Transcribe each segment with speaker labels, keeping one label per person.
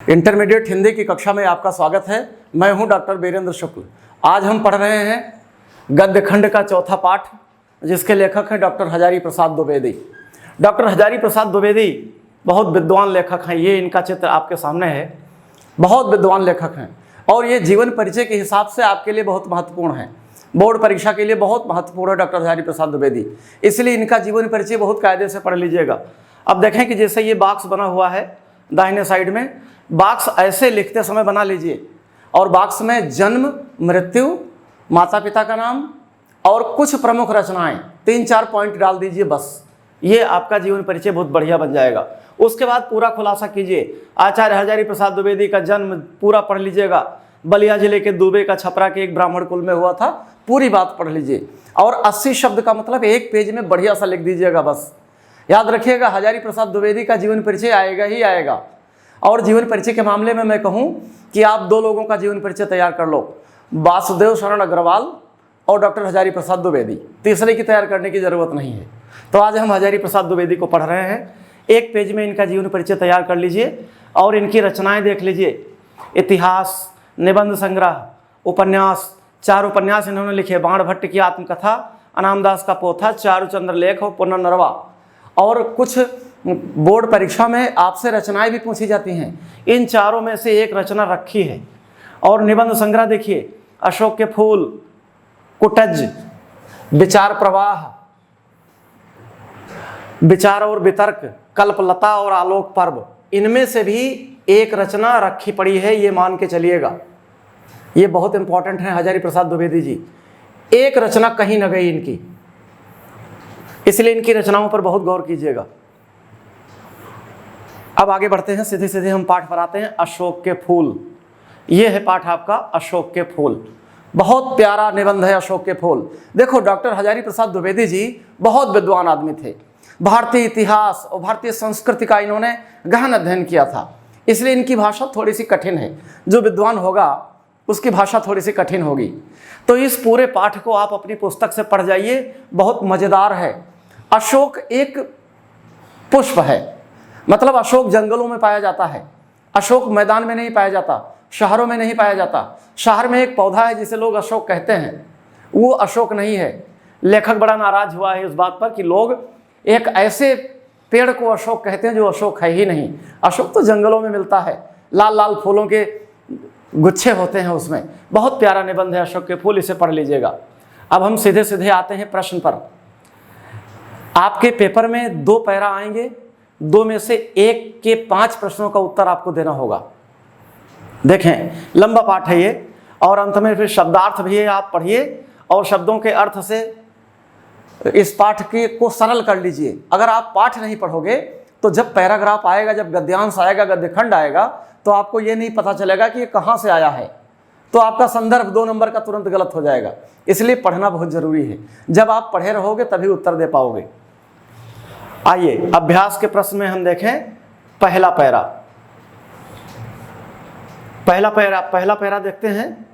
Speaker 1: Intermediate Hindi की कक्षा में आपका स्वागत है। मैं हूं डॉक्टर वीरेंद्र शुक्ल। आज हम पढ़ रहे हैं गद्य खंड का चौथा पाठ, जिसके लेखक हैं डॉक्टर हजारी प्रसाद द्विवेदी। डॉक्टर हजारी प्रसाद द्विवेदी बहुत विद्वान लेखक हैं। ये इनका चित्र आपके सामने है। बहुत विद्वान लेखक हैं और ये जीवन परिचय के हिसाब से आपके लिए बहुत महत्वपूर्ण है। बोर्ड परीक्षा के लिए बहुत महत्वपूर्ण है डॉक्टर हजारी प्रसाद द्विवेदी, इसलिए इनका जीवन परिचय बहुत कायदे से पढ़ लीजिएगा। अब देखें कि जैसे ये बॉक्स बना हुआ है दाहिने साइड में, बॉक्स ऐसे लिखते समय बना लीजिए और बॉक्स में जन्म, मृत्यु, माता पिता का नाम और कुछ प्रमुख रचनाएं 3-4 पॉइंट डाल दीजिए। बस ये आपका जीवन परिचय बहुत बढ़िया बन जाएगा। उसके बाद पूरा खुलासा कीजिए। आचार्य हजारी प्रसाद द्विवेदी का जन्म पूरा पढ़ लीजिएगा। बलिया जिले के दुबे का छपरा के एक ब्राह्मण कुल में हुआ था, पूरी बात पढ़ लीजिए और 80 शब्द का मतलब एक पेज में बढ़िया सा लिख दीजिएगा। बस याद रखिएगा, हजारी प्रसाद द्विवेदी का जीवन परिचय आएगा ही आएगा। और जीवन परिचय के मामले में मैं कहूं कि आप 2 लोगों का जीवन परिचय तैयार कर लो, वासुदेव शरण अग्रवाल और डॉक्टर हजारी प्रसाद द्विवेदी। तीसरे की तैयार करने की जरूरत नहीं है। तो आज हम हजारी प्रसाद द्विवेदी को पढ़ रहे हैं। एक पेज में इनका जीवन परिचय तैयार कर लीजिए और इनकी रचनाएं देख लीजिए। इतिहास, निबंध संग्रह, उपन्यास, 4 उपन्यास इन्होंने लिखे। बाण भट्ट की आत्मकथा, अनामदास का पोथा, चारुचंद्र लेख और पुनर्नरवा। और कुछ बोर्ड परीक्षा में आपसे रचनाएं भी पूछी जाती हैं। इन चारों में से एक रचना रखी है। और निबंध संग्रह देखिए, अशोक के फूल, कुटज, विचार प्रवाह, विचार और वितर्क, कल्पलता और आलोक पर्व, इनमें से भी एक रचना रखी पड़ी है, ये मान के चलिएगा। ये बहुत इंपॉर्टेंट है हजारी प्रसाद द्विवेदी जी। एक रचना कहीं न गई इनकी, इसलिए इनकी रचनाओं पर बहुत गौर कीजिएगा। अब आगे बढ़ते हैं, सीधे सीधे हम पाठ पर आते हैं। अशोक के फूल, ये है पाठ आपका, अशोक के फूल। बहुत प्यारा निबंध है अशोक के फूल। देखो, डॉक्टर हजारी प्रसाद द्विवेदी जी बहुत विद्वान आदमी थे। भारतीय इतिहास और भारतीय संस्कृति का इन्होंने गहन अध्ययन किया था, इसलिए इनकी भाषा थोड़ी सी कठिन है। जो विद्वान होगा उसकी भाषा थोड़ी सी कठिन होगी। तो इस पूरे पाठ को आप अपनी पुस्तक से पढ़ जाइए, बहुत मज़ेदार है। अशोक एक पुष्प है, मतलब अशोक जंगलों में पाया जाता है। अशोक मैदान में नहीं पाया जाता, शहरों में नहीं पाया जाता। शहर में एक पौधा है जिसे लोग अशोक कहते हैं, वो अशोक नहीं है। लेखक बड़ा नाराज हुआ है इस बात पर कि लोग एक ऐसे पेड़ को अशोक कहते हैं जो अशोक है ही नहीं। अशोक तो जंगलों में मिलता है, लाल लाल फूलों के गुच्छे होते हैं उसमें। बहुत प्यारा निबंध है अशोक के फूल, इसे पढ़ लीजिएगा। अब हम सीधे सीधे आते हैं प्रश्न पर। आपके पेपर में 2 पैरा आएंगे, 2 में से 1 के 5 प्रश्नों का उत्तर आपको देना होगा। देखें, लंबा पाठ है ये, और अंत में फिर शब्दार्थ भी है, आप पढ़िए और शब्दों के अर्थ से इस पाठ को सरल कर लीजिए। अगर आप पाठ नहीं पढ़ोगे तो जब पैराग्राफ आएगा, जब गद्यांश आएगा, गद्यखंड आएगा, तो आपको ये नहीं पता चलेगा कि ये कहाँ से आया है। तो आपका संदर्भ 2 नंबर का तुरंत गलत हो जाएगा। इसलिए पढ़ना बहुत जरूरी है। जब आप पढ़े रहोगे तभी उत्तर दे पाओगे। आइए अभ्यास के प्रश्न में हम देखें। पहला पैरा देखते हैं।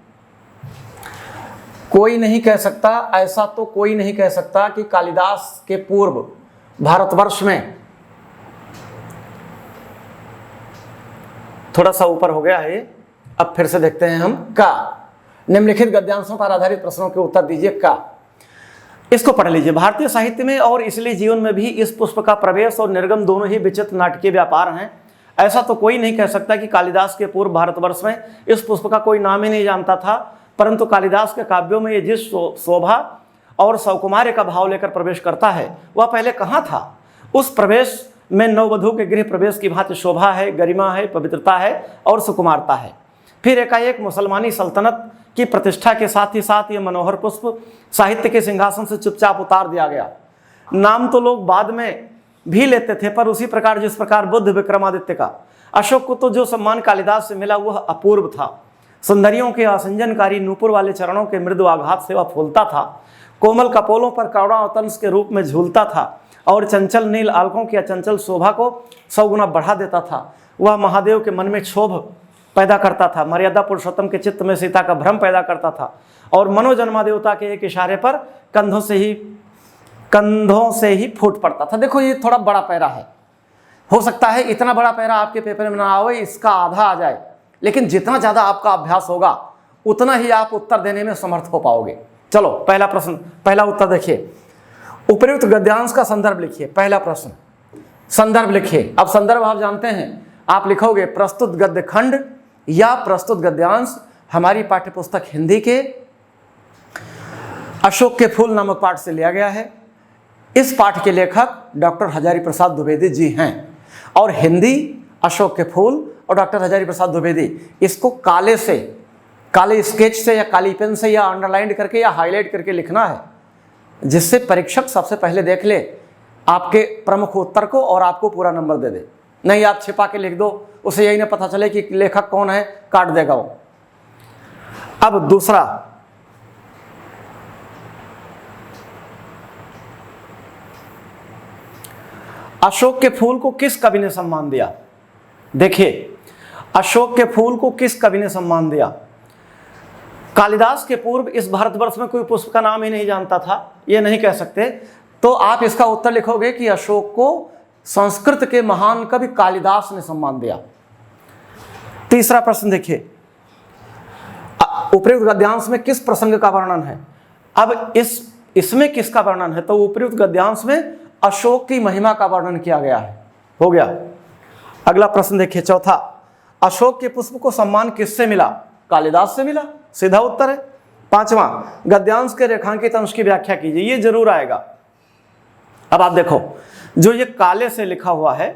Speaker 1: कोई नहीं कह सकता, ऐसा तो कोई नहीं कह सकता कि कालिदास के पूर्व भारतवर्ष में, थोड़ा सा ऊपर हो गया है, अब फिर से देखते हैं हम। का निम्नलिखित गद्यांशों पर आधारित प्रश्नों के उत्तर दीजिए। का, इसको पढ़ लीजिए। भारतीय साहित्य में और इसलिए जीवन में भी इस पुष्प का प्रवेश और निर्गम दोनों ही विचित्र नाटकीय व्यापार हैं। ऐसा तो कोई नहीं कह सकता कि कालिदास के पूर्व भारतवर्ष में इस पुष्प का कोई नाम ही नहीं जानता था, परंतु कालिदास के काव्यों में ये जिस शोभा और सौकुमार्य का भाव लेकर प्रवेश करता है, वह पहले कहाँ था। उस प्रवेश में नववधू के गृह प्रवेश की भांति शोभा है, गरिमा है, पवित्रता है और सुकुमारता है। फिर एकाएक मुसलमानी सल्तनत की प्रतिष्ठा के साथ ही साथ ये मनोहर पुष्प साहित्य के सिंहासन से चुपचाप उतार दिया गया। नाम तो लोग बाद में भी लेते थे, पर उसी प्रकार जिस प्रकार बुद्ध विक्रमादित्य का, अशोक को तो जो सम्मान कालिदास से मिला वह अपूर्व था। सुंदरियों के असंजनकारी नूपुर वाले चरणों के मृदु आघात से वह फूलता था, कोमल कपोलों पर करुणावतंस के रूप में झूलता था और चंचल नील आलकों की अचंचल शोभा को 100 गुना बढ़ा देता था। वह महादेव के मन में क्षोभ पैदा करता था, मर्यादा पुरुषोत्तम के चित्त में सीता का भ्रम पैदा करता था और मनोजन्मा देवता के एक इशारे पर कंधों से ही फूट पड़ता था। देखो, ये थोड़ा बड़ा पैरा है, हो सकता है इतना बड़ा पैरा आपके पेपर में ना आवे, इसका आधा आ जाए, लेकिन जितना ज़्यादा आपका अभ्यास होगा उतना ही आप उत्तर देने में समर्थ हो पाओगे। चलो पहला प्रश्न, पहला उत्तर देखिए, उपर्युक्त गद्यांश का संदर्भ लिखिए। पहला प्रश्न, संदर्भ लिखिए। अब संदर्भ आप जानते हैं, आप लिखोगे प्रस्तुत गद्य खंड या प्रस्तुत गद्यांश हमारी पाठ्यपुस्तक हिंदी के अशोक के फूल नामक पाठ से लिया गया है। इस पाठ के लेखक डॉक्टर हजारी प्रसाद द्विवेदी जी हैं और हिंदी अशोक के फूल और डॉक्टर हजारी प्रसाद द्विवेदी, इसको काले स्केच से या काली पेन से या अंडरलाइन करके या हाईलाइट करके लिखना है, जिससे परीक्षक सबसे पहले देख ले आपके प्रमुख उत्तर को और आपको पूरा नंबर दे दे। नहीं आप छिपा के लिख दो, उसे यही ना पता चले कि लेखक कौन है, काट देगा वो। अब दूसरा, अशोक के फूल को किस कवि ने सम्मान दिया? देखिए, अशोक के फूल को किस कवि ने सम्मान दिया? कालिदास के पूर्व इस भारतवर्ष में कोई पुष्प का नाम ही नहीं जानता था, ये नहीं कह सकते। तो आप इसका उत्तर लिखोगे कि अशोक को संस्कृत के महान कवि कालिदास ने सम्मान दिया। तीसरा प्रश्न देखिए, उपयुक्त गद्यांश में किस प्रसंग का वर्णन है? अब इसमें किसका वर्णन है? तो उपयुक्त गद्यांश में अशोक की महिमा का वर्णन किया गया है। हो गया। अगला प्रश्न देखिए, चौथा, अशोक के पुष्प को सम्मान किससे मिला? कालिदास से मिला, सीधा उत्तर है। पांचवा, गद्यांश के रेखांकित अंश की व्याख्या कीजिए। ये जरूर आएगा। अब आप देखो, जो ये काले से लिखा हुआ है,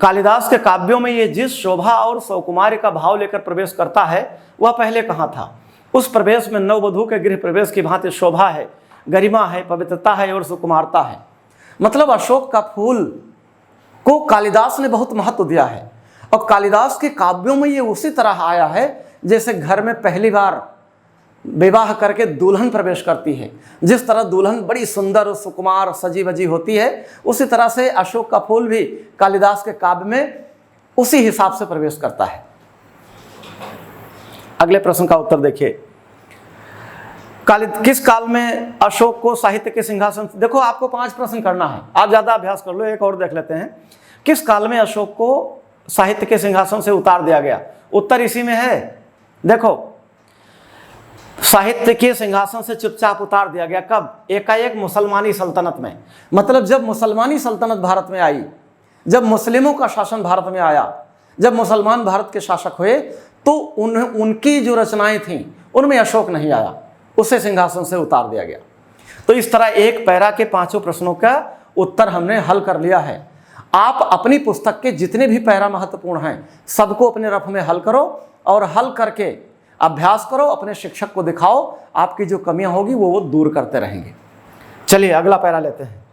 Speaker 1: कालिदास के काव्यों में ये जिस शोभा और सौकुमार्य का भाव लेकर प्रवेश करता है वह पहले कहाँ था? उस प्रवेश में नववधू के गृह प्रवेश की भांति शोभा है, गरिमा है, पवित्रता है और सुकुमारता है। मतलब अशोक का फूल को कालिदास ने बहुत महत्व दिया है और कालिदास के काव्यों में ये उसी तरह आया है जैसे घर में पहली बार विवाह करके दुल्हन प्रवेश करती है। जिस तरह दुल्हन बड़ी सुंदर सुकुमार सजी वजी होती है, उसी तरह से अशोक का फूल भी कालिदास के काव्य में उसी हिसाब से प्रवेश करता है। अगले प्रश्न का उत्तर देखिए, किस काल में अशोक को साहित्य के सिंहासन, देखो आपको 5 प्रश्न करना है, आप ज्यादा अभ्यास कर लो। एक और देख लेते हैं, किस काल में अशोक को साहित्य के सिंहासन से उतार दिया गया? उत्तर इसी में है। देखो, साहित्य के सिंहासन से चुपचाप उतार दिया गया। कब? एकाएक मुसलमानी सल्तनत में। मतलब जब मुसलमानी सल्तनत भारत में आई, जब मुस्लिमों का शासन भारत में आया, जब मुसलमान भारत के शासक हुए, तो उनकी जो रचनाएं थीं उनमें अशोक नहीं आया, उसे सिंहासन से उतार दिया गया। तो इस तरह एक पैरा के 5 प्रश्नों का उत्तर हमने हल कर लिया है। आप अपनी पुस्तक के जितने भी पैरा महत्वपूर्ण हैं सबको अपने रफ में हल करो और हल करके अभ्यास करो, अपने शिक्षक को दिखाओ, आपकी जो कमियां होगी वो दूर करते रहेंगे। चलिए अगला पैरा लेते हैं।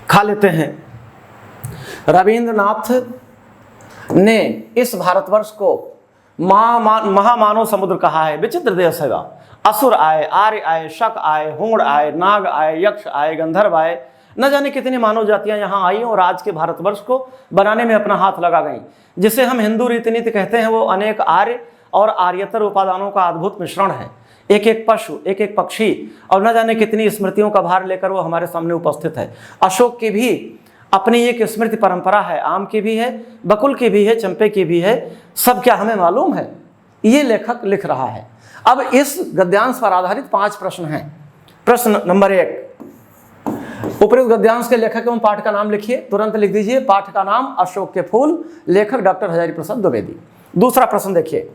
Speaker 1: खा लेते हैं। रविंद्रनाथ ने इस भारतवर्ष को महामानव समुद्र कहा है। विचित्र देश है वह। असुर आए, आर्य आए, शक आए, हूण आए, नाग आए, यक्ष आए, गंधर्व आए, न जाने कितनी मानव जातियां यहाँ आई और आज के भारतवर्ष को बनाने में अपना हाथ लगा गई। जिसे हम हिंदू रीति नीति कहते हैं वो अनेक आर्य और आर्यतर उपादानों का अद्भुत मिश्रण है। एक एक पशु, एक एक पक्षी और न जाने कितनी स्मृतियों का भार लेकर वो हमारे सामने उपस्थित है। अशोक की भी अपनी एक स्मृति परंपरा है, आम की भी है, बकुल की भी है, चंपे की भी है। सब क्या हमें मालूम है? ये लेखक लिख रहा है। अब इस गद्यांश पर आधारित 5 प्रश्न हैं। प्रश्न नंबर 1, उपयुक्त गद्यांश के लेखक एवं पाठ का नाम लिखिए। तुरंत लिख दीजिए, पाठ का नाम अशोक के फूल, लेखक डॉक्टर हजारी प्रसाद द्विवेदी। दूसरा प्रश्न देखिए,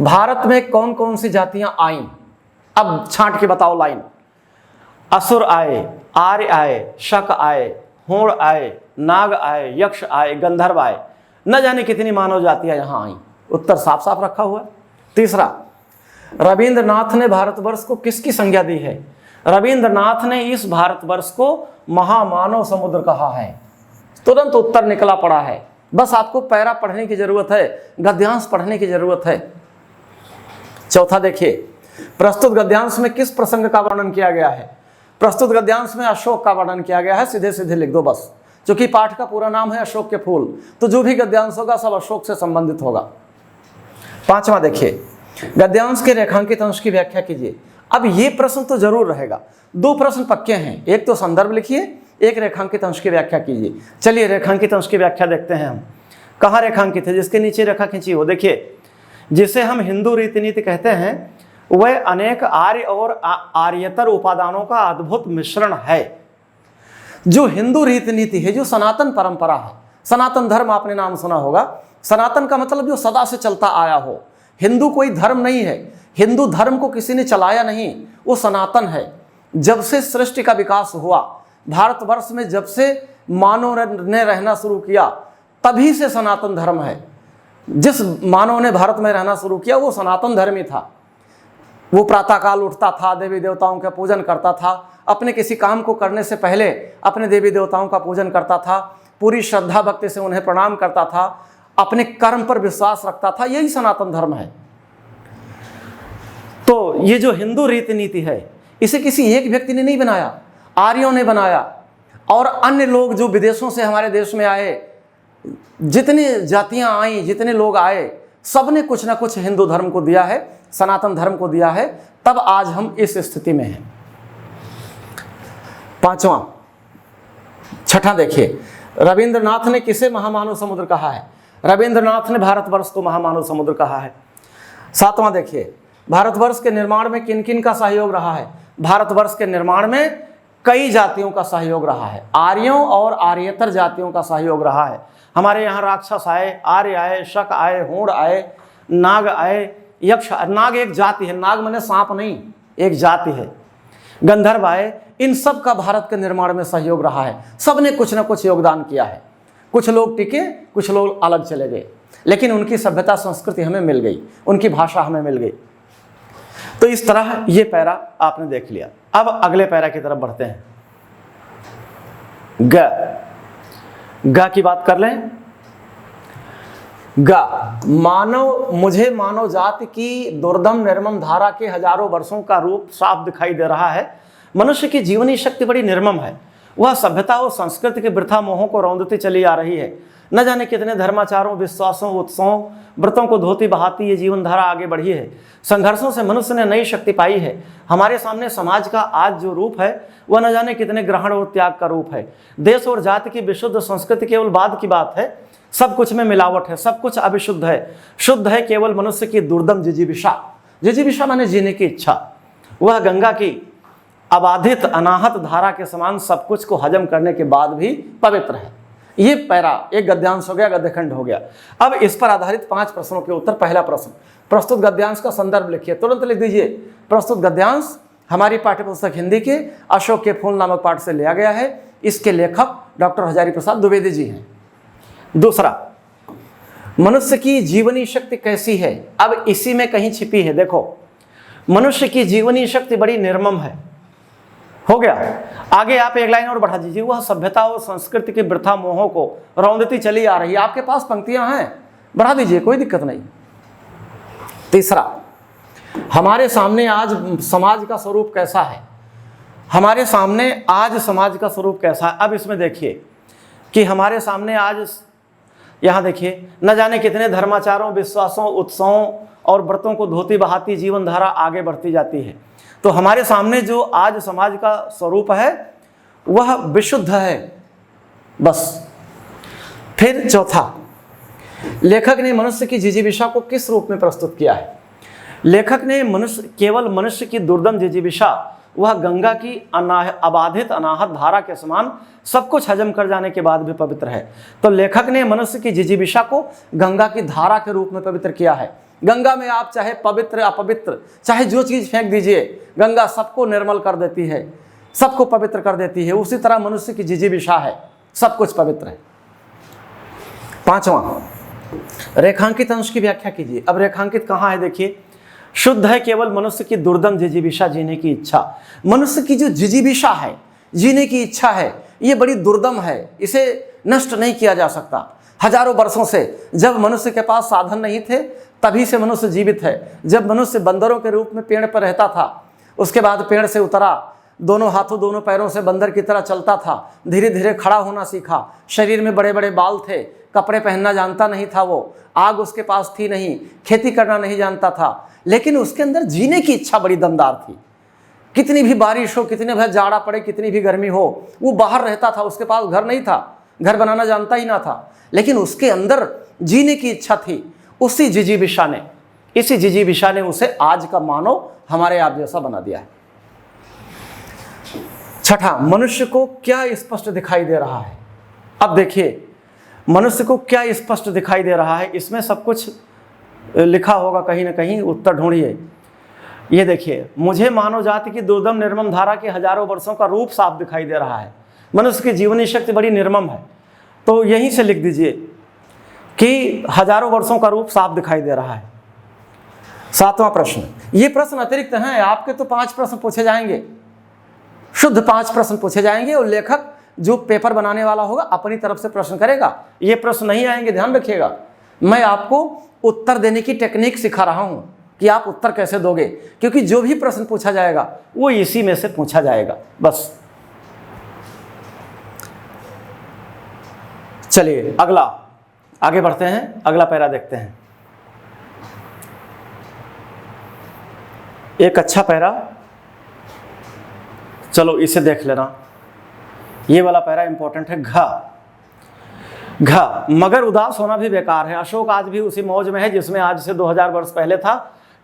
Speaker 1: भारत में कौन कौन सी जातियां आईं? अब छांट के बताओ लाइन। असुर आए, आर्य आए, शक आए, हूण आए, नाग आए, यक्ष आए, गंधर्व आए, न जाने कितनी मानव जातियां यहां आईं। उत्तर साफ साफ रखा हुआ है। तीसरा, रविंद्रनाथ ने भारतवर्ष को किसकी संज्ञा दी है? रविंद्रनाथ ने इस भारतवर्ष को महामानव समुद्र कहा है। तुरंत उत्तर निकला पड़ा है। बस आपको पैरा पढ़ने की जरूरत है, गद्यांश पढ़ने की जरूरत है। चौथा देखिए, प्रस्तुत गद्यांश में किस प्रसंग का वर्णन किया गया है? प्रस्तुत गद्यांश में अशोक का वर्णन किया गया है। सीधे सीधे लिख दो बस। क्योंकि पाठ का पूरा नाम है अशोक के फूल, तो जो भी गद्यांश होगा सब अशोक से संबंधित होगा। पांचवा देखिए, गद्यांश के रेखांकित अंश की व्याख्या कीजिए। अब ये प्रश्न तो जरूर रहेगा। 2 प्रश्न पक्के हैं, एक तो संदर्भ लिखिए, एक रेखांकित अंश की व्याख्या कीजिए। चलिए रेखांकित अंश की व्याख्या देखते हैं हम। कहाँ रेखांकित है? जिसके नीचे रेखा खींची हो, देखिए, जिसे हम हिंदू रीति नीति कहते हैं वह अनेक आर्य और आर्यतर उपादानों का अद्भुत मिश्रण है। जो हिंदू रीति नीति है, जो सनातन परंपरा है, सनातन धर्म आपने नाम सुना होगा। सनातन का मतलब जो सदा से चलता आया हो। हिंदू कोई धर्म नहीं है, हिंदू धर्म को किसी ने चलाया नहीं, वो सनातन है। जब से सृष्टि का विकास हुआ भारतवर्ष में, जब से मानव ने रहना शुरू किया, तभी से सनातन धर्म है। जिस मानव ने भारत में रहना शुरू किया वो सनातन धर्मी था। वो प्रातःकाल उठता था, देवी देवताओं का पूजन करता था, अपने किसी काम को करने से पहले अपने देवी देवताओं का पूजन करता था, पूरी श्रद्धा भक्ति से उन्हें प्रणाम करता था, अपने कर्म पर विश्वास रखता था। यही सनातन धर्म है। तो ये जो हिंदू रीति नीति है, इसे किसी एक व्यक्ति ने नहीं बनाया, आर्यों ने बनाया। और अन्य लोग जो विदेशों से हमारे देश में आए, जितनी जातियां आई, जितने लोग आए, सब ने कुछ ना कुछ हिंदू धर्म को दिया है, सनातन धर्म को दिया है। तब आज हम इस स्थिति में हैं। 5वां, 6ठा देखिए, रविंद्रनाथ ने किसे महामानव समुद्र कहा है? रविंद्रनाथ ने भारतवर्ष को महामानव समुद्र कहा है। 7वां देखिए, भारतवर्ष के निर्माण में किन किन का सहयोग रहा है? भारतवर्ष के निर्माण में कई जातियों का सहयोग रहा है। आर्यों और आर्यतर जातियों का सहयोग रहा है। हमारे यहाँ राक्षस आए, आर्य आए, शक आए, हूण आए, नाग आए, यक्ष, नाग एक जाति है, नाग माने सांप नहीं, एक जाति है, गंधर्व आए। इन सब का भारत के निर्माण में सहयोग रहा है। सब ने कुछ ना कुछ योगदान किया है। कुछ लोग टिके, कुछ लोग अलग चले गए, लेकिन उनकी सभ्यता संस्कृति हमें मिल गई, उनकी भाषा हमें मिल गई। तो इस तरह ये पैरा आपने देख लिया। अब अगले पैरा की तरफ बढ़ते हैं। ग की बात कर लें। मुझे मानव जाति की दुर्दम निर्मम धारा के हजारों वर्षों का रूप साफ दिखाई दे रहा है। मनुष्य की जीवनी शक्ति बड़ी निर्मम है। वह सभ्यता और संस्कृति के वृथा मोहों को रौंदती चली आ रही है। न जाने कितने धर्माचारों, विश्वासों, उत्सवों, व्रतों को धोती बहाती ये जीवन धारा आगे बढ़ी है। संघर्षों से मनुष्य ने नई शक्ति पाई है। हमारे सामने समाज का आज जो रूप है वह न जाने कितने ग्रहण और त्याग का रूप है। देश और जाति की विशुद्ध संस्कृति केवल बाद की बात है। सब कुछ में मिलावट है, सब कुछ अविशुद्ध है। शुद्ध है केवल मनुष्य की दुर्दम जिजीविषा। जिजीविषा माने जीने की इच्छा। वह गंगा की अबाधित अनाहत धारा के समान सब कुछ को हजम करने के बाद भी पवित्र है। ये पैरा एक गद्यांश हो गया, गद्यखंड हो गया। अब इस पर आधारित 5 प्रश्नों के उत्तर। पहला प्रश्न, प्रस्तुत गद्यांश का संदर्भ लिखिए। तुरंत लिख दीजिए। प्रस्तुत गद्यांश हमारी पाठ्यपुस्तक हिंदी के अशोक के फूल नामक पाठ से लिया गया है। इसके लेखक डॉक्टर हजारी प्रसाद द्विवेदी जी हैं। दूसरा, मनुष्य की जीवनी शक्ति कैसी है? अब इसी में कहीं छिपी है। देखो, मनुष्य की जीवनी शक्ति बड़ी निर्मम है। हो गया। आगे आप एक लाइन और बढ़ा दीजिए। वह सभ्यता और संस्कृति के वृथा मोहों को रौंदती चली आ रही है। आपके पास पंक्तियां हैं, बढ़ा दीजिए, कोई दिक्कत नहीं। तीसरा, हमारे सामने आज समाज का स्वरूप कैसा है? हमारे सामने आज समाज का स्वरूप कैसा है? अब इसमें देखिए कि हमारे सामने आज, यहाँ देखिए, न जाने कितने धर्माचारों, विश्वासों, उत्सवों और व्रतों को धोती बहाती जीवन धारा आगे बढ़ती जाती है। तो हमारे सामने जो आज समाज का स्वरूप है वह विशुद्ध है, बस। फिर चौथा, लेखक ने मनुष्य की जिजीविषा को किस रूप में प्रस्तुत किया है? लेखक ने केवल मनुष्य की दुर्दम जिजीविषा, वह गंगा की अबाधित अनाहत धारा के समान सब कुछ हजम कर जाने के बाद भी पवित्र है। तो लेखक ने मनुष्य की जिजीविषा को गंगा की धारा के रूप में पवित्र किया है। गंगा में आप चाहे पवित्र अपवित्र, चाहे जो चीज फेंक दीजिए, गंगा सबको निर्मल कर देती है, सबको पवित्र कर देती है। उसी तरह मनुष्य की जिजीविषा है, सब कुछ पवित्र है। 5वां, रेखांकित अंश की व्याख्या कीजिए। अब रेखांकित कहाँ है? देखिए, शुद्ध है केवल मनुष्य की दुर्दम जिजीविषा, जीने की इच्छा। मनुष्य की जो जिजीविषा है, जीने की इच्छा है, ये बड़ी दुर्दम है, इसे नष्ट नहीं किया जा सकता। हजारों वर्षों से, जब मनुष्य के पास साधन नहीं थे तभी से मनुष्य जीवित है। जब मनुष्य बंदरों के रूप में पेड़ पर रहता था, उसके बाद पेड़ से उतरा, दोनों हाथों दोनों पैरों से बंदर की तरह चलता था, धीरे धीरे खड़ा होना सीखा। शरीर में बड़े बड़े बाल थे, कपड़े पहनना जानता नहीं था वो, आग उसके पास थी नहीं, खेती करना नहीं जानता था, लेकिन उसके अंदर जीने की इच्छा बड़ी दमदार थी। कितनी भी बारिश हो, कितने भी जाड़ा पड़े, कितनी भी गर्मी हो, वो बाहर रहता था। उसके पास घर नहीं था, घर बनाना जानता ही ना था, लेकिन उसके अंदर जीने की इच्छा थी। इसी जिजीविषा ने उसे आज का मानव हमारे आप जैसा बना दिया है। छठा, मनुष्य को क्या स्पष्ट दिखाई दे रहा है। अब देखिए, मनुष्य को क्या स्पष्ट दिखाई दे रहा है, इसमें सब कुछ लिखा होगा कहीं ना कहीं, उत्तर ढूंढिए। ये देखिए, मुझे मानव जाति की दुर्दम निर्मम धारा के हजारों वर्षों का रूप साफ दिखाई दे रहा है। मनुष्य की जीवनी शक्ति बड़ी निर्मम है, तो यहीं से लिख दीजिए कि हजारों वर्षों का रूप साफ दिखाई दे रहा है। सातवां प्रश्न, ये प्रश्न अतिरिक्त हैं, आपके तो 5 प्रश्न पूछे जाएंगे, शुद्ध 5 प्रश्न पूछे जाएंगे, और लेखक जो पेपर बनाने वाला होगा अपनी तरफ से प्रश्न करेगा। ये प्रश्न नहीं आएंगे, ध्यान रखिएगा। मैं आपको उत्तर देने की टेक्निक सिखा रहा हूं कि आप उत्तर कैसे दोगे, क्योंकि जो भी प्रश्न पूछा जाएगा वो इसी में से पूछा जाएगा। बस चलिए अगला आगे बढ़ते हैं, अगला पैरा देखते हैं। एक अच्छा पैरा, चलो इसे देख लेना। ये वाला पैरा इंपॉर्टेंट है। घ, मगर उदास होना भी बेकार है। अशोक आज भी उसी मौज में है जिसमें आज से 2000 वर्ष पहले था।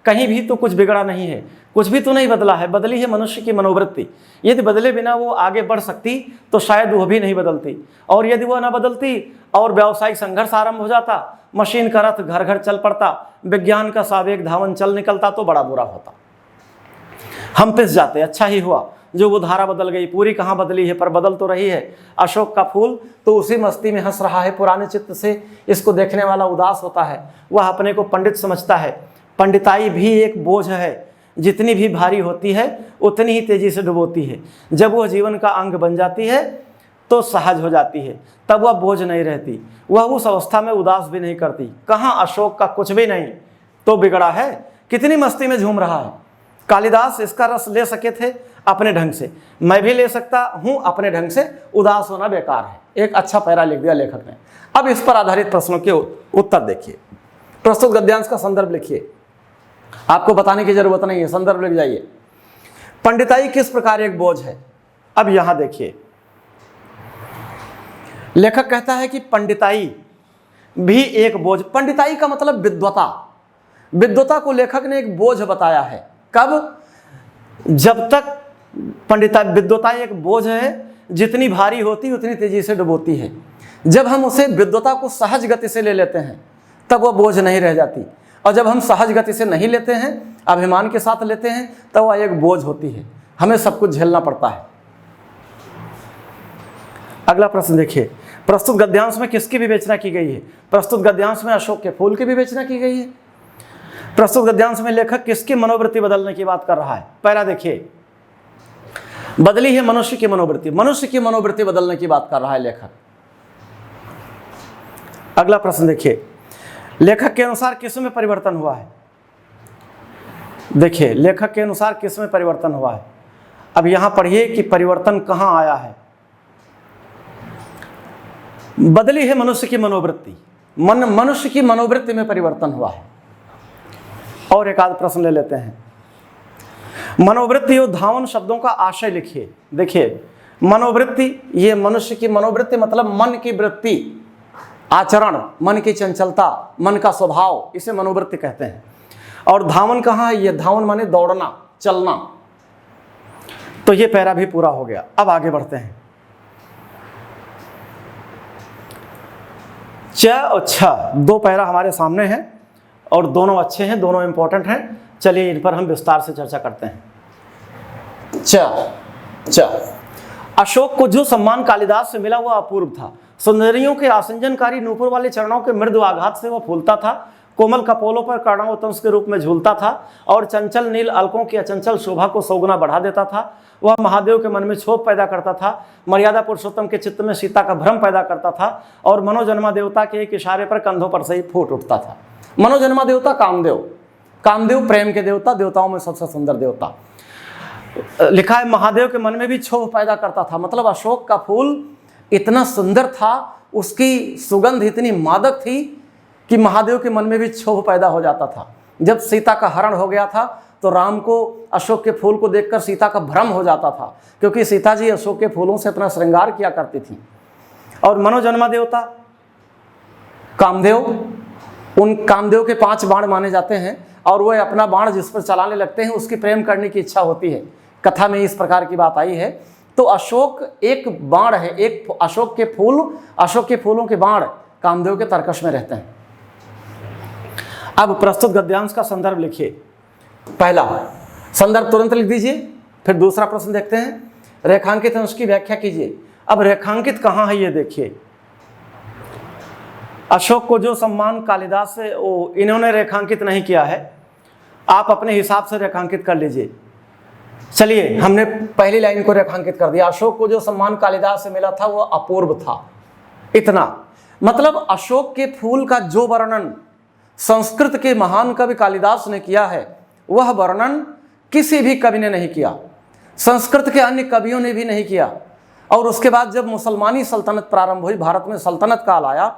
Speaker 1: कहीं भी तो कुछ बिगड़ा नहीं है, कुछ भी तो नहीं बदला है। बदली है मनुष्य की मनोवृत्ति। यदि बदले बिना वो आगे बढ़ सकती तो शायद वह भी नहीं बदलती, और यदि वह न बदलती और व्यावसायिक संघर्ष आरंभ हो जाता, मशीन का रथ घर घर चल पड़ता, विज्ञान का सावेग धावन चल निकलता, तो बड़ा बुरा होता। हम पिस जाते। अच्छा ही हुआ जो वो धारा बदल गई। पूरी कहाँ बदली है, पर बदल तो रही है। अशोक का फूल तो उसी मस्ती में हंस रहा है। पुराने चित्त से इसको देखने वाला उदास होता है। वह अपने को पंडित समझता है। पंडिताई भी एक बोझ है, जितनी भी भारी होती है उतनी ही तेजी से डुबोती है। जब वह जीवन का अंग बन जाती है तो सहज हो जाती है, तब वह बोझ नहीं रहती। वह उस अवस्था में उदास भी नहीं करती। कहाँ अशोक का कुछ भी नहीं तो बिगड़ा है, कितनी मस्ती में झूम रहा है। कालिदास इसका रस ले सके थे अपने ढंग से, मैं भी ले सकता हूं अपने ढंग से। उदास होना बेकार है। एक अच्छा पैरा लिख दिया लेखक ने। अब इस पर आधारित प्रश्नों के उत्तर देखिए। प्रस्तुत गद्यांश का संदर्भ लिखिए, आपको बताने की जरूरत नहीं है, संदर्भ लिख जाइए। पंडिताई किस प्रकार एक बोझ है। अब यहां देखिए, लेखक कहता है कि पंडिताई भी एक बोझ। पंडिताई का मतलब विद्वता। विद्वता को लेखक ने एक बोझ बताया है। कब? जब तक विद्वता एक बोझ है, जितनी भारी होती उतनी तेजी से डुबोती है। जब हम उसे विद्वता को सहज गति से ले लेते हैं तब वह बोझ नहीं रह जाती, और जब हम सहज गति से नहीं लेते हैं, अभिमान के साथ लेते हैं, तब वह एक बोझ होती है। हमें सब कुछ झेलना पड़ता है। अगला प्रश्न देखिए, प्रस्तुत गद्यांश में किसकी विवेचना की गई है। प्रस्तुत गद्यांश में अशोक के फूल की विवेचना की गई है। प्रस्तुत गद्यांश में लेखक किसकी मनोवृत्ति बदलने की बात कर रहा है। पहला देखिए, बदली है मनुष्य की मनोवृत्ति। मनुष्य की मनोवृत्ति बदलने की बात कर रहा है लेखक। अगला प्रश्न देखिए, लेखक के अनुसार किस में परिवर्तन हुआ है। देखिए, लेखक के अनुसार किस में परिवर्तन हुआ है। अब यहां पढ़िए कि परिवर्तन कहां आया है। बदली है मनुष्य की मनोवृत्ति। मनुष्य की मनोवृत्ति में परिवर्तन हुआ है। और एक आध प्रश्न ले लेते हैं। मनोवृत्ति और धावन शब्दों का आशय लिखिए। देखिए, मनोवृत्ति, ये मनुष्य की मनोवृत्ति मतलब मन की वृत्ति, आचरण, मन की चंचलता, मन का स्वभाव, इसे मनोवृत्ति कहते हैं। और धावन कहाँ है? ये धावन माने दौड़ना, चलना। तो ये पैरा भी पूरा हो गया। अब आगे बढ़ते हैं। च और छ, दो पैरा हमारे सामने हैं और दोनों अच्छे हैं, दोनों इंपॉर्टेंट हैं। चलिए इन पर हम विस्तार से चर्चा करते हैं। च, अशोक को जो सम्मान कालिदास से मिला वह अपूर्व था। सुंदरियों के आसंजनकारी नूपुर वाले चरणों के मृदु आघात से वह फूलता था। कोमल कपोलों पर कर्णावतंस के रूप में झूलता था और चंचल नील अलकों की अचंचल शोभा को सौगुना बढ़ा देता था। वह महादेव के मन में क्षोभ पैदा करता था, मर्यादा पुरुषोत्तम के चित्त में सीता का भ्रम पैदा करता था और मनोजन्मा देवता के एक इशारे पर कंधों पर से ही फूट उठता था। मनोजन्मा देवता कामदेव, कामदेव प्रेम के देवता, देवताओं में सबसे सुंदर देवता। लिखा है महादेव के मन में भी क्षोभ पैदा करता था। मतलब अशोक का फूल इतना सुंदर था, उसकी सुगंध इतनी मादक थी कि महादेव के मन में भी क्षोभ पैदा हो जाता था। जब सीता का हरण हो गया था तो राम को अशोक के फूल को देखकर सीता का भ्रम हो जाता था, क्योंकि सीता जी अशोक के फूलों से अपना श्रृंगार किया करती थी। और मनोजन्मा देवता कामदेव, उन कामदेव के 5 बाण माने जाते हैं, और वह अपना बाण जिस पर चलाने लगते हैं उसकी प्रेम करने की इच्छा होती है। कथा में इस प्रकार की बात आई है। तो अशोक एक बाण है, एक अशोक के फूलों के बाण कामदेव के तरकश में रहते हैं। अब प्रस्तुत गद्यांश का संदर्भ लिखिए। पहला संदर्भ तुरंत लिख दीजिए, फिर दूसरा प्रश्न देखते हैं। रेखांकित है उसकी व्याख्या कीजिए। अब रेखांकित कहाँ है ये देखिए। अशोक को जो सम्मान कालिदास से इन्होंने रेखांकित नहीं किया है, आप अपने हिसाब से रेखांकित कर लीजिए। चलिए, हमने पहली लाइन को रेखांकित कर दिया। अशोक को जो सम्मान कालिदास से मिला था वो अपूर्व था। इतना मतलब अशोक के फूल का जो वर्णन संस्कृत के महान कवि कालिदास ने किया है, वह वर्णन किसी भी कवि ने नहीं किया, संस्कृत के अन्य कवियों ने भी नहीं किया। और उसके बाद जब मुसलमानी सल्तनत प्रारंभ हुई, भारत में सल्तनत काल आया,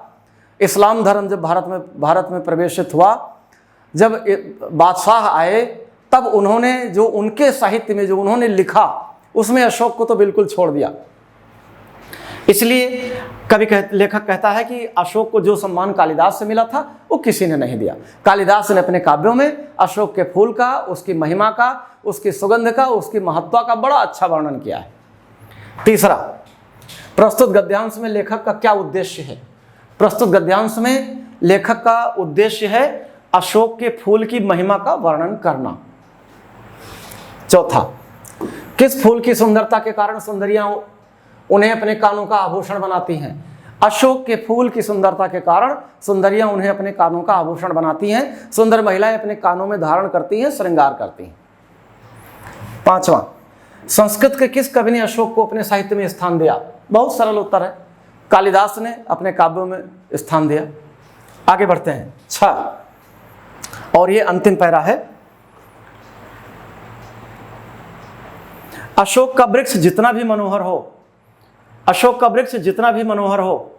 Speaker 1: इस्लाम धर्म जब भारत में प्रवेशित हुआ, जब बादशाह आए, तब उन्होंने जो उनके साहित्य में जो उन्होंने लिखा उसमें अशोक को तो बिल्कुल छोड़ दिया। इसलिए लेखक कहता है कि अशोक को जो सम्मान कालिदास से मिला था वो किसी ने नहीं दिया। कालिदास ने अपने काव्यों में अशोक के फूल का, उसकी महिमा का, उसकी सुगंध का, उसकी महत्ता का बड़ा अच्छा वर्णन किया है। तीसरा, प्रस्तुत गद्यांश में लेखक का क्या उद्देश्य है? प्रस्तुत गद्यांश में लेखक का उद्देश्य है अशोक के फूल की महिमा का वर्णन करना। चौथा, किस फूल की सुंदरता के कारण सुंदरियां उन्हें अपने कानों का आभूषण बनाती हैं? अशोक के फूल की सुंदरता के कारण सुंदरियां उन्हें अपने कानों का आभूषण बनाती हैं। सुंदर महिलाएं अपने कानों में धारण करती हैं, श्रृंगार करती हैं। पांचवा, संस्कृत के किस कवि ने अशोक को अपने साहित्य में स्थान दिया? बहुत सरल उत्तर है, कालिदास ने अपने काव्यों में स्थान दिया। आगे बढ़ते हैं। 6 और ये अंतिम पैरा है। अशोक का वृक्ष जितना भी मनोहर हो, अशोक का वृक्ष जितना भी मनोहर हो,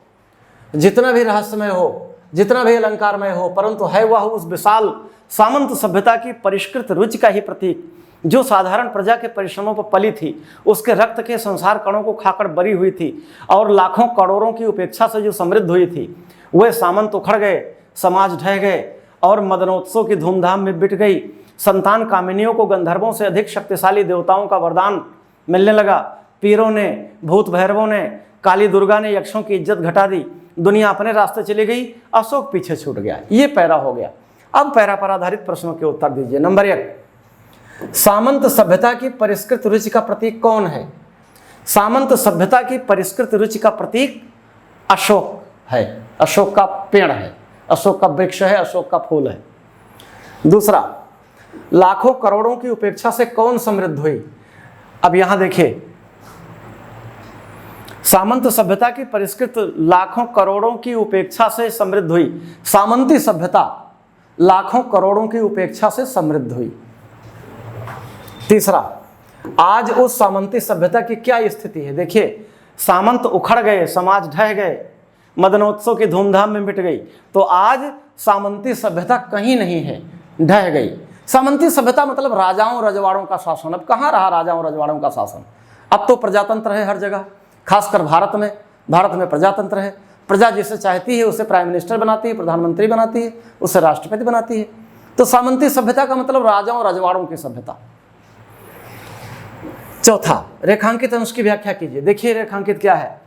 Speaker 1: जितना भी रहस्यमय हो, जितना भी अलंकारमय हो, परंतु है वह उस विशाल सामंत सभ्यता की परिष्कृत रुचि का ही प्रतीक, जो साधारण प्रजा के परिश्रमों पर पली थी, उसके रक्त के संसार कणों को खाकर बरी हुई थी और लाखों करोड़ों की उपेक्षा से जो समृद्ध हुई थी। वे सामंत उखड़ गए, समाज ढह गए और मदनोत्सव की धूमधाम में बिट गई। संतान कामिनियों को गंधर्वों से अधिक शक्तिशाली देवताओं का वरदान मिलने लगा। पीरों ने, भूत भैरवों ने, काली दुर्गा ने यक्षों की इज्जत घटा दी। दुनिया अपने रास्ते चली गई, अशोक पीछे छूट गया। ये पैरा हो गया। अब पैरा पर आधारित प्रश्नों के उत्तर दीजिए। नंबर 1, सामंत सभ्यता की परिष्कृत रुचि का प्रतीक कौन है? सामंत सभ्यता की परिष्कृत रुचि का प्रतीक अशोक है, अशोक का पेड़ है, अशोक का वृक्ष है, अशोक का फूल है। दूसरा, लाखों करोड़ों की उपेक्षा से कौन समृद्ध हुई? अब यहां देखिए, सामंत सभ्यता की परिष्कृत लाखों करोड़ों की उपेक्षा से समृद्ध हुई। सामंती सभ्यता लाखों करोड़ों की उपेक्षा से समृद्ध हुई। तीसरा, आज उस सामंती सभ्यता की क्या स्थिति है? देखिए, सामंत उखड़ गए, समाज ढह गए, मदनोत्सव की धूमधाम में मिट गई, तो आज सामंती सभ्यता कहीं नहीं है, ढह गई। सामंती सभ्यता मतलब राजाओं रजवाड़ों का शासन। अब कहाँ रहा राजाओं रजवाड़ों का शासन? अब तो प्रजातंत्र है हर जगह, खासकर भारत में प्रजातंत्र है। प्रजा जिसे चाहती है उसे प्राइम मिनिस्टर बनाती है, प्रधानमंत्री बनाती है, उसे राष्ट्रपति बनाती है। तो सामंती सभ्यता का मतलब राजाओं रजवाड़ों की सभ्यता। चौथा, रेखांकित अंश की व्याख्या कीजिए। देखिए रेखांकित क्या है।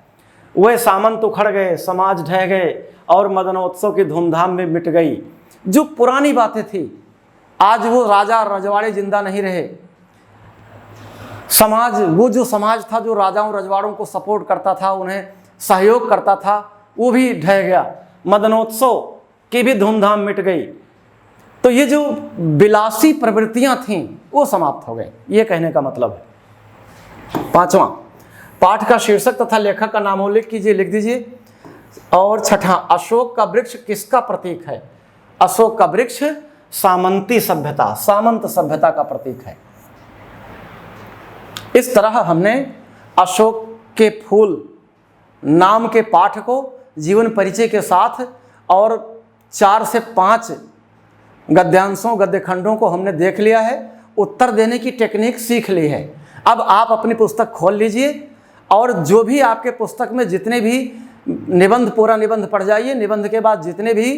Speaker 1: वे सामंत उखड़ गए, समाज ढह गए और मदनोत्सव की धूमधाम में मिट गई। जो पुरानी बातें थी, आज वो राजा रजवाड़े जिंदा नहीं रहे। समाज, वो जो समाज था जो राजाओं रजवाड़ों को सपोर्ट करता था, उन्हें सहयोग करता था, वो भी ढह गया। मदनोत्सव की भी धूमधाम मिट गई। तो ये जो विलासी प्रवृत्तियां थीं वो समाप्त हो गई, ये कहने का मतलब है। पांचवा, पाठ का शीर्षक तथा लेखक का नामोल्लेख कीजिए, लिख दीजिए। और छठा, अशोक का वृक्ष किसका प्रतीक है? अशोक का वृक्ष सामंती सभ्यता, सामंत सभ्यता का प्रतीक है। इस तरह हमने अशोक के फूल नाम के पाठ को जीवन परिचय के साथ और 4 से 5 गद्यांशों, गद्य खंडों को हमने देख लिया है। उत्तर देने की टेक्निक सीख ली है। अब आप अपनी पुस्तक खोल लीजिए और जो भी आपके पुस्तक में जितने भी निबंध, पूरा निबंध पढ़ जाइए। निबंध के बाद जितने भी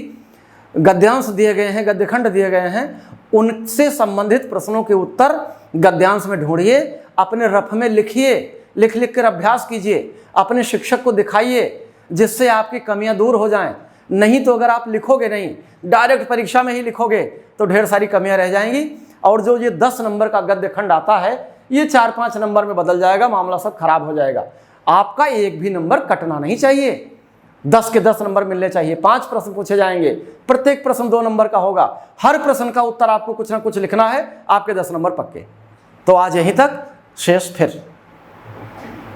Speaker 1: गद्यांश दिए गए हैं, गद्यखंड दिए गए हैं, उनसे संबंधित प्रश्नों के उत्तर गद्यांश में ढूंढिए, अपने रफ में लिखिए, लिख लिख कर अभ्यास कीजिए, अपने शिक्षक को दिखाइए, जिससे आपकी कमियां दूर हो जाएं। नहीं तो अगर आप लिखोगे नहीं, डायरेक्ट परीक्षा में ही लिखोगे तो ढेर सारी कमियां रह जाएंगी और जो ये 10 नंबर का गद्य खंड आता है ये 4-5 नंबर में बदल जाएगा, मामला सब खराब हो जाएगा। आपका एक भी नंबर कटना नहीं चाहिए, 10 के 10 नंबर मिलने चाहिए। 5 प्रश्न पूछे जाएंगे, प्रत्येक प्रश्न 2 नंबर का होगा, हर प्रश्न का उत्तर आपको कुछ ना कुछ लिखना है, आपके 10 नंबर पक्के। तो आज यहीं तक, शेष फिर।